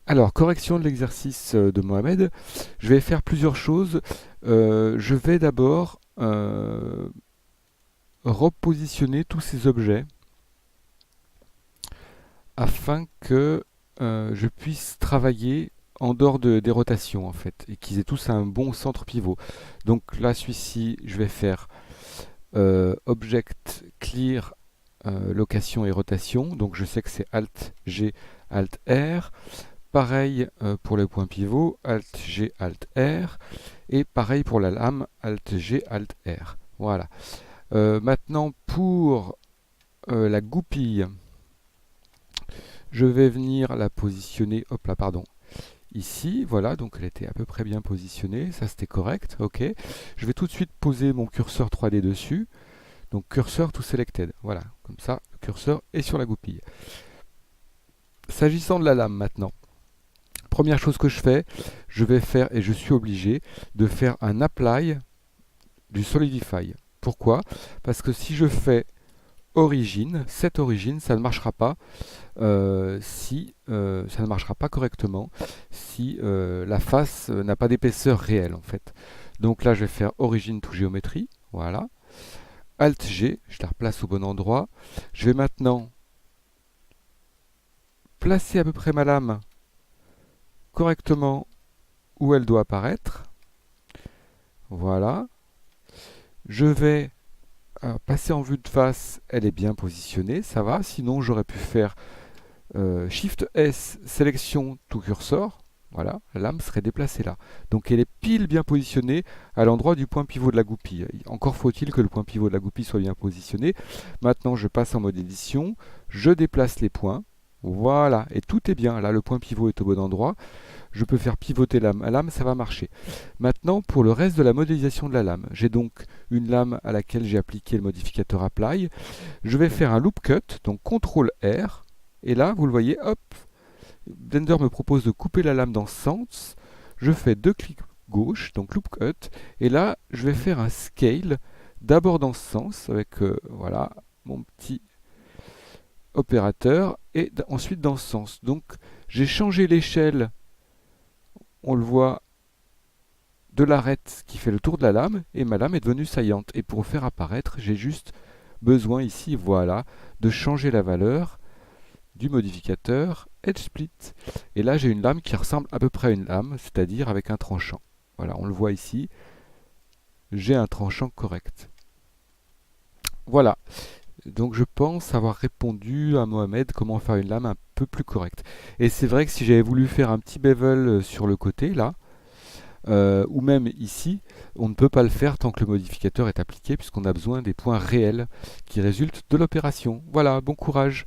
Alors, correction de l'exercice de Mohamed. Je vais faire plusieurs choses. Je vais d'abord repositionner tous ces objets afin que je puisse travailler en dehors des rotations en fait et qu'ils aient tous un bon centre pivot. Donc là, celui-ci, je vais faire Object Clear location et rotation. Donc je sais que c'est Alt G, Alt R. Pareil pour le point pivot, Alt G, Alt R. Et pareil pour la lame, Alt G, Alt R. Voilà. Maintenant pour la goupille, je vais venir la positionner, hop là, pardon, ici, voilà, donc elle était à peu près bien positionnée, ça c'était correct, ok. Je vais tout de suite poser mon curseur 3D dessus, donc curseur to selected, voilà, comme ça, le curseur est sur la goupille. S'agissant de la lame maintenant, première chose que je fais, je vais faire, et je suis obligé, de faire un apply du Solidify. Pourquoi? Parce que si je fais origine, cette origine, ça ne marchera pas si ça ne marchera pas correctement si la face n'a pas d'épaisseur réelle en fait. Donc là, je vais faire origine to géométrie, voilà. Alt G, je la replace au bon endroit. Je vais maintenant placer à peu près ma lame correctement où elle doit apparaître. Voilà. Je vais passer en vue de face, elle est bien positionnée, ça va. Sinon, j'aurais pu faire Shift S, sélection tout curseur. Voilà, la lame serait déplacée là. Donc elle est pile bien positionnée à l'endroit du point pivot de la goupille. Encore faut-il que le point pivot de la goupille soit bien positionné. Maintenant, je passe en mode édition, je déplace les points. Voilà, et tout est bien. Là, le point pivot est au bon endroit. Je peux faire pivoter la lame, ça va marcher. Maintenant, pour le reste de la modélisation de la lame, j'ai donc une lame à laquelle j'ai appliqué le modificateur Apply. Je vais faire un loop cut, donc CTRL R. Et là, vous le voyez, hop, Blender me propose de couper la lame dans ce sens. Je fais deux clics gauche, donc loop cut. Et là, je vais faire un scale, d'abord dans ce sens, avec voilà, mon petit opérateur, et ensuite dans ce sens. Donc, j'ai changé l'échelle, on le voit, de l'arête qui fait le tour de la lame, et ma lame est devenue saillante. Et pour faire apparaître, j'ai juste besoin ici, voilà, de changer la valeur du modificateur Edge Split. Et là, j'ai une lame qui ressemble à peu près à une lame, c'est-à-dire avec un tranchant. Voilà, on le voit ici, j'ai un tranchant correct. Voilà, donc je pense avoir répondu à Mohamed comment faire une lame un peu plus correcte. Et c'est vrai que si j'avais voulu faire un petit bevel sur le côté, là, ou même ici, on ne peut pas le faire tant que le modificateur est appliqué, puisqu'on a besoin des points réels qui résultent de l'opération. Voilà, bon courage.